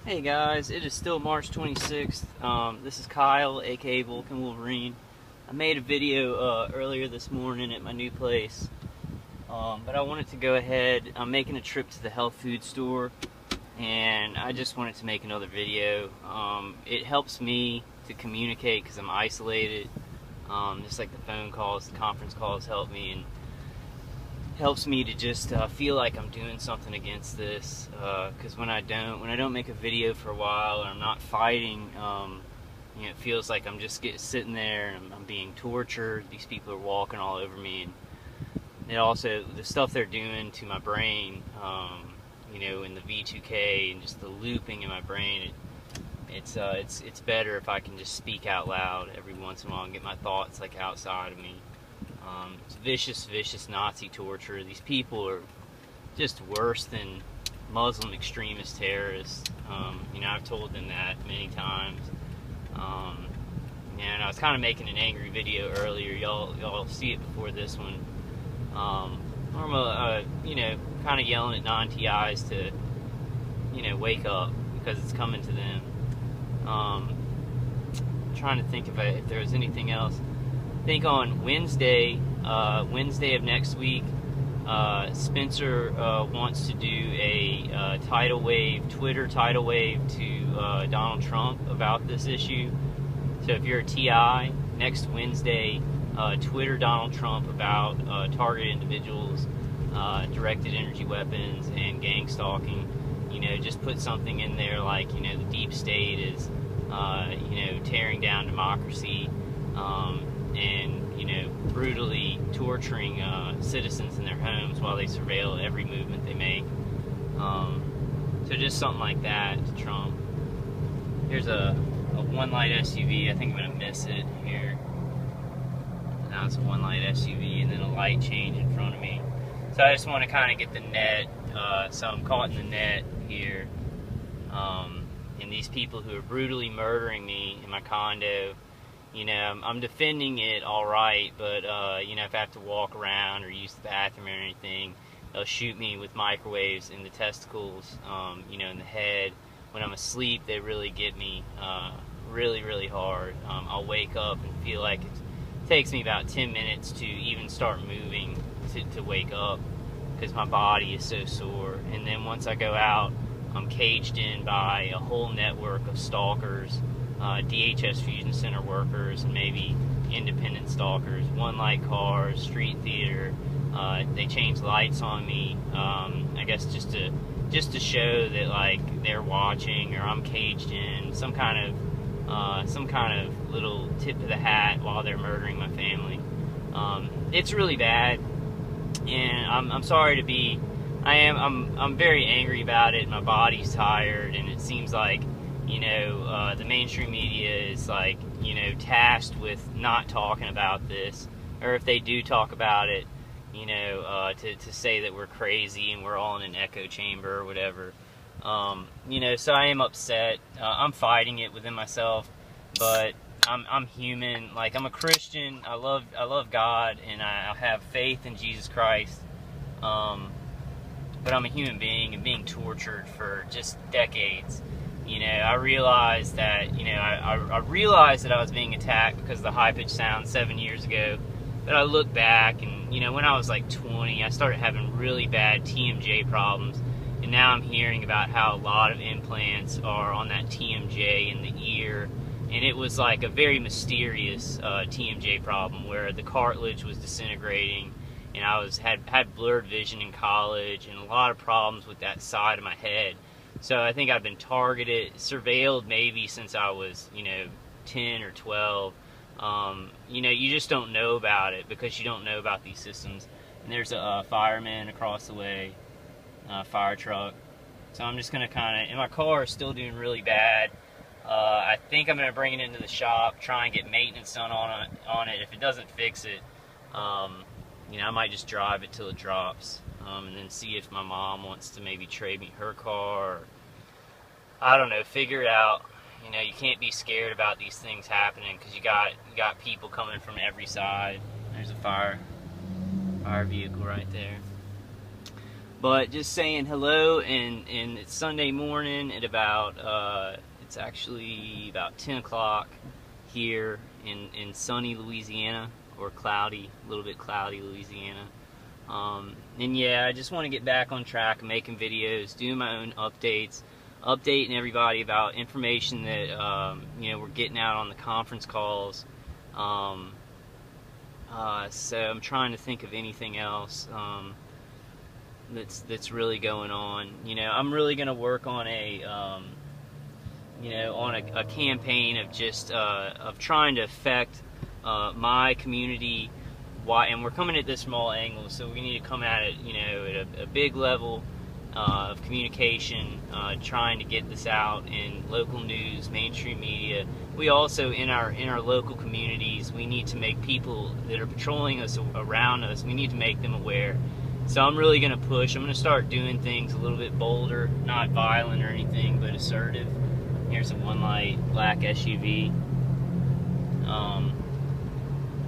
Hey guys, it is still March 26th. This is Kyle, aka Vulcan Wolverine. I made a video earlier this morning at my new place, but I wanted to go ahead. I'm making a trip to the health food store, and I just wanted to make another video. It helps me to communicate because I'm isolated. Just like the phone calls, the conference calls help me, and helps me to just feel like I'm doing something against this, because when I don't make a video for a while, or I'm not fighting, it feels like I'm just sitting there and I'm being tortured. These people are walking all over me, and it also, the stuff they're doing to my brain, in the V2K and just the looping in my brain, it's better if I can just speak out loud every once in a while and get my thoughts like outside of me. It's vicious Nazi torture. These people are just worse than Muslim extremist terrorists. I've told them that many times. And I was kind of making an angry video earlier. Y'all see it before this one. Kind of yelling at non-TIs to, wake up because it's coming to them. Trying to think if there was anything else. I think on Wednesday of next week, Spencer wants to do a Twitter tidal wave to Donald Trump about this issue. So if you're a TI, next Wednesday, Twitter Donald Trump about targeted individuals, directed energy weapons, and gang stalking. Just put something in there like, the deep state is, tearing down democracy, and brutally torturing citizens in their homes while they surveil every movement they make. So just something like that to Trump. Here's a one light SUV. I think I'm gonna miss it here. Now it's a one light SUV and then a light change in front of me. So I just want to kind of get the net. So I'm caught in the net here. And these people who are brutally murdering me in my condo. I'm defending it all right, but, if I have to walk around or use the bathroom or anything, they'll shoot me with microwaves in the testicles, in the head. When I'm asleep, they really get me really hard. I'll wake up and feel like it takes me about 10 minutes to even start moving to wake up because my body is so sore. And then once I go out, I'm caged in by a whole network of stalkers. DHS Fusion Center workers and maybe independent stalkers, one light cars, street theater. They change lights on me, I guess just to show that like they're watching or I'm caged in, some kind of little tip of the hat while they're murdering my family. It's really bad, and I'm sorry to be. I'm very angry about it. My body's tired, and it seems like the mainstream media is like, tasked with not talking about this, or if they do talk about it, to say that we're crazy and we're all in an echo chamber or whatever. So I am upset. I'm fighting it within myself, but I'm human. Like, I'm a Christian. I love God, and I have faith in Jesus Christ. But I'm a human being and being tortured for just decades. I realized that, I realized that I was being attacked because of the high-pitched sound 7 years ago. But I look back and, when I was like 20, I started having really bad TMJ problems. And now I'm hearing about how a lot of implants are on that TMJ in the ear. And it was like a very mysterious TMJ problem where the cartilage was disintegrating. And I had blurred vision in college and a lot of problems with that side of my head. So I think I've been targeted, surveilled maybe since I was, 10 or 12. You just don't know about it because you don't know about these systems. And there's a fireman across the way, fire truck. So I'm just going to and my car is still doing really bad. I think I'm going to bring it into the shop, try and get maintenance done on it. If it doesn't fix it, I might just drive it till it drops. And then see if my mom wants to maybe trade me her car, or, I don't know, figure it out. You can't be scared about these things happening because you got people coming from every side. There's a fire vehicle right there. But just saying hello, and it's Sunday morning at about, it's actually about 10 o'clock here in sunny Louisiana, or cloudy, a little bit cloudy Louisiana. And yeah, I just want to get back on track, making videos, doing my own updates, updating everybody about information that, you know, we're getting out on the conference calls. So I'm trying to think of anything else that's really going on. You know, I'm really going to work on a you know, on a campaign of just of trying to affect my community. And we're coming at this from all angles, so we need to come at it, you know, at a big level of communication, trying to get this out in local news, mainstream media. We also, in our local communities, we need to make people that are patrolling us around us, we need to make them aware. So I'm really going to push. I'm going to start doing things a little bit bolder, not violent or anything, but assertive. Here's a one light black SUV.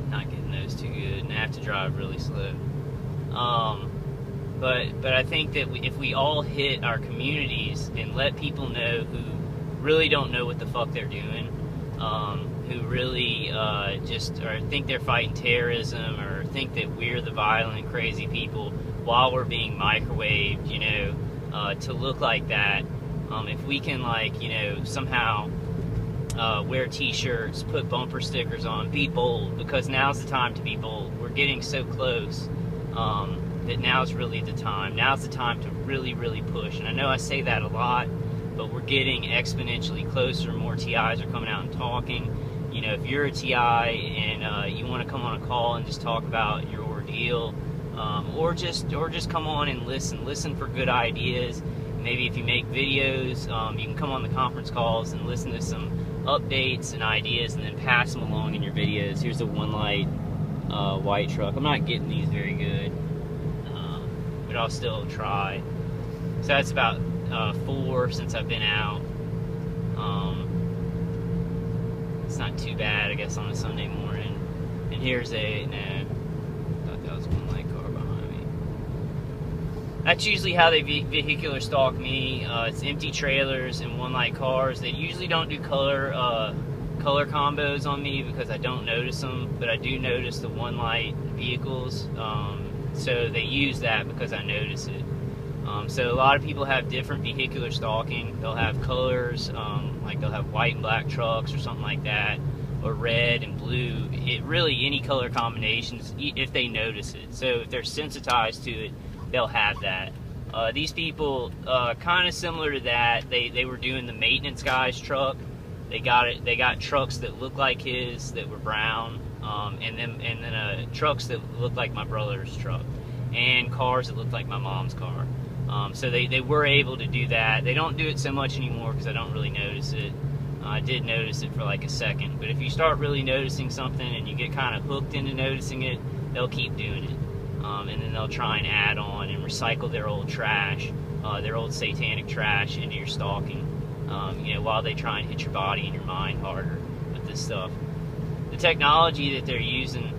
Not getting those too good, and I have to drive really slow. But I think that if we all hit our communities and let people know who really don't know what the fuck they're doing, who really just or think they're fighting terrorism, or think that we're the violent, crazy people while we're being microwaved, you know, to look like that. If we can, like, you know, somehow wear t-shirts, put bumper stickers on, be bold, because now's the time to be bold. We're getting so close that now's really the time. Now's the time to really, really push. And I know I say that a lot, but we're getting exponentially closer. More TIs are coming out and talking. You know, if you're a TI and you want to come on a call and just talk about your ordeal, or just come on and listen for good ideas. Maybe if you make videos, you can come on the conference calls and listen to some updates and ideas, and then pass them along in your videos. Here's a one light white truck. I'm not getting these very good, but I'll still try. So that's about 4 since I've been out. It's not too bad, I guess, on a Sunday morning. And here's a, no, I thought that was one light car behind me. That's usually how they vehicular stalk me. It's empty trailers and one light cars. They usually don't do color combos on me because I don't notice them, but I do notice the one light vehicles. So they use that because I notice it. So a lot of people have different vehicular stalking. They'll have colors, like they'll have white and black trucks or something like that, or red and blue. It really, any color combinations, if they notice it. So if they're sensitized to it, they'll have that. These people, kind of similar to that, they were doing the maintenance guy's truck. They got trucks that looked like his that were brown, and then trucks that looked like my brother's truck, and cars that looked like my mom's car. So they were able to do that. They don't do it so much anymore because I don't really notice it. I did notice it for like a second, but if you start really noticing something and you get kind of hooked into noticing it, they'll keep doing it. And then they'll try and add on and recycle their old trash, their old satanic trash into your stalking, you know, while they try and hit your body and your mind harder with this stuff. The technology that they're using,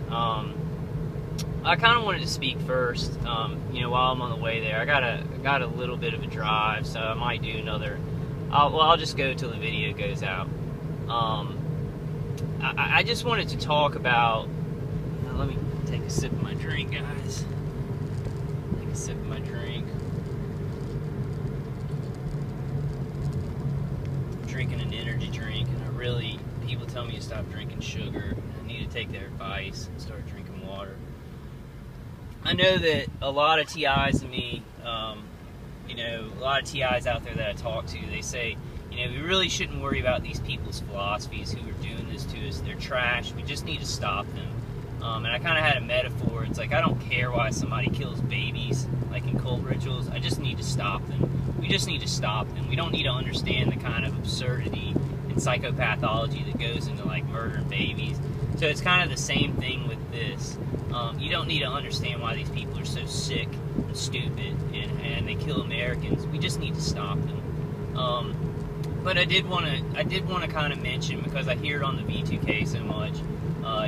I kind of wanted to speak first, you know, while I'm on the way there. I got a little bit of a drive, so I might do another. I'll just go till the video goes out. I just wanted to talk about. Let me take a sip of my drink, guys. Take a sip of my drink. I'm drinking an energy drink, and people tell me to stop drinking sugar. I need to take their advice and start drinking water. I know that a lot of TIs and me, you know, a lot of TIs out there that I talk to, they say, you know, we really shouldn't worry about these people's philosophies who are doing this to us. They're trash. We just need to stop them. And I kind of had a metaphor. It's like, I don't care why somebody kills babies, like in cult rituals. I just need to stop them. We just need to stop them. We don't need to understand the kind of absurdity and psychopathology that goes into, like, murdering babies. So it's kind of the same thing with this. You don't need to understand why these people are so sick and stupid and they kill Americans. We just need to stop them. But I did want to kind of mention, because I hear it on the V2K so much,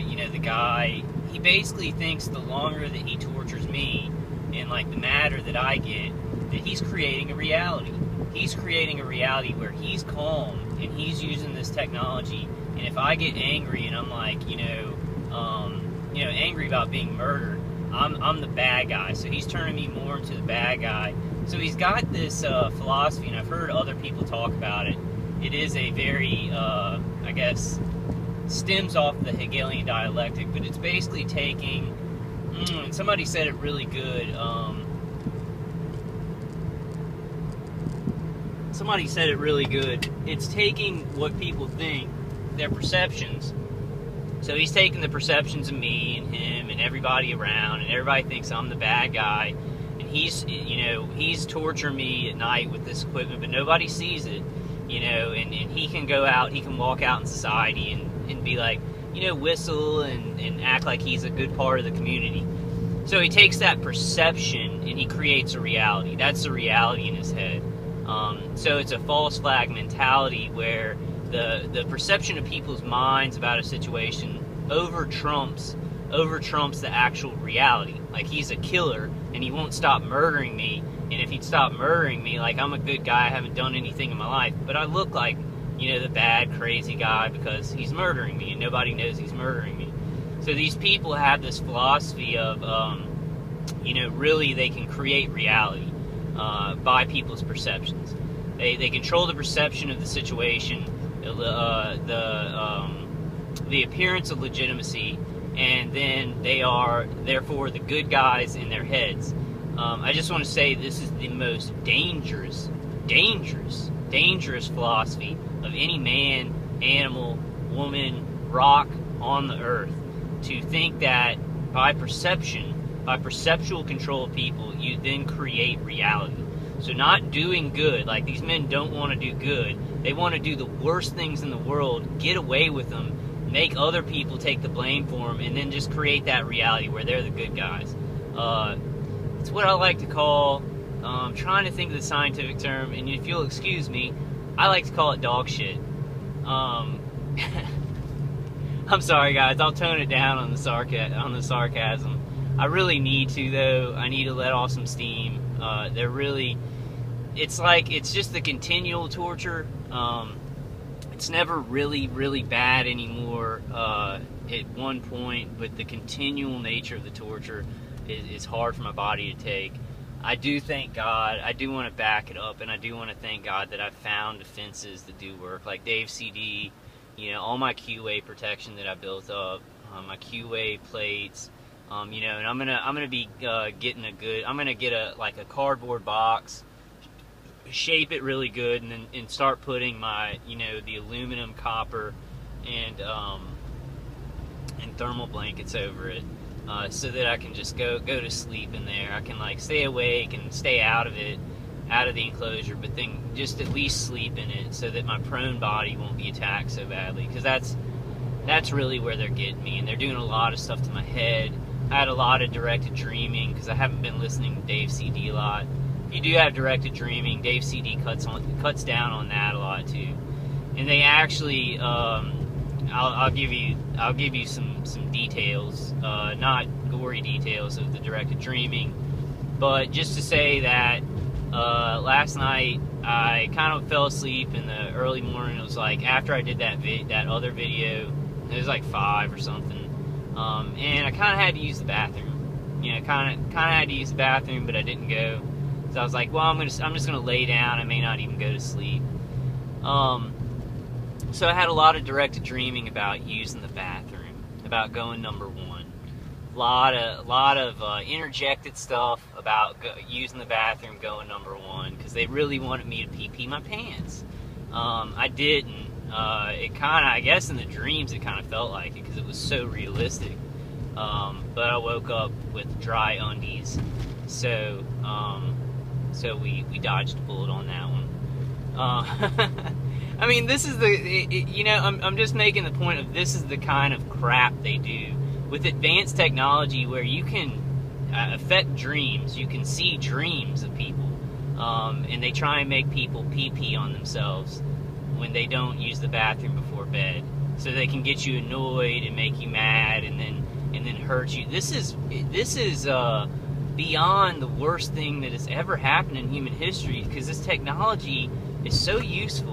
you know, the guy, he basically thinks the longer that he tortures me, and like the matter that I get, that he's creating a reality. He's creating a reality where he's calm and he's using this technology. And if I get angry and I'm like, angry about being murdered, I'm the bad guy. So he's turning me more into the bad guy. So he's got this philosophy, and I've heard other people talk about it. It is a very, I guess, stems off the Hegelian dialectic, but it's basically taking, somebody said it really good, it's taking what people think, their perceptions. So he's taking the perceptions of me and him and everybody around, and everybody thinks I'm the bad guy, and he's torturing me at night with this equipment, but nobody sees it, and he can go out, he can walk out in society and be like, whistle and act like he's a good part of the community. So he takes that perception and he creates a reality. That's the reality in his head. So it's a false flag mentality where the perception of people's minds about a situation over trumps the actual reality. Like, he's a killer and he won't stop murdering me, and if he'd stop murdering me, like, I'm a good guy, I haven't done anything in my life, but I look like, the bad, crazy guy because he's murdering me and nobody knows he's murdering me. So these people have this philosophy of, really they can create reality by people's perceptions. They control the perception of the situation, the appearance of legitimacy, and then they are therefore the good guys in their heads. I just want to say this is the most dangerous philosophy of any man, animal, woman, rock on the earth, to think that by perceptual control of people, you then create reality. So not doing good, like these men don't want to do good, they want to do the worst things in the world, get away with them, make other people take the blame for them, and then just create that reality where they're the good guys. It's what I like to call, trying to think of the scientific term, and if you'll excuse me, I like to call it dog shit. I'm sorry guys, I'll tone it down on the sarcasm. I really need to, though. I need to let off some steam. It's just the continual torture. It's never really, really bad anymore at one point, but the continual nature of the torture is hard for my body to take. I do thank God. I do want to back it up, and I do want to thank God that I've found defenses that do work, like Dave CD, all my Q-Wave protection that I built up, my Q-Wave plates, and I'm gonna be getting I'm gonna get a cardboard box, shape it really good, and start putting my the aluminum, copper, and thermal blankets over it, so that I can just go to sleep in there. I can stay awake and stay out of the enclosure, but then just at least sleep in it so that my prone body won't be attacked so badly, because that's really where they're getting me, and they're doing a lot of stuff to my head. I had a lot of directed dreaming because I haven't been listening to Dave CD a lot. If you do have directed dreaming, Dave CD cuts down on that a lot too. And they actually, I'll give you some details, not gory details of the directed dreaming, but just to say that last night I kind of fell asleep in the early morning. It was like after I did that other video. It was like 5 or something. And I kind of had to use the bathroom. Kind of had to use the bathroom, but I didn't go. So I was like, well, I'm just gonna lay down. I may not even go to sleep. So I had a lot of directed dreaming about using the bathroom, about going number 1. A lot of interjected stuff about using the bathroom, going number 1, because they really wanted me to pee my pants. I didn't. It kind of, I guess in the dreams, it kind of felt like it because it was so realistic. But I woke up with dry undies, so we dodged a bullet on that one. I mean, this is I'm just making the point of this is the kind of crap they do with advanced technology where you can affect dreams, you can see dreams of people, and they try and make people pee on themselves when they don't use the bathroom before bed, so they can get you annoyed and make you mad and then hurt you. This is beyond the worst thing that has ever happened in human history, because this technology is so useful.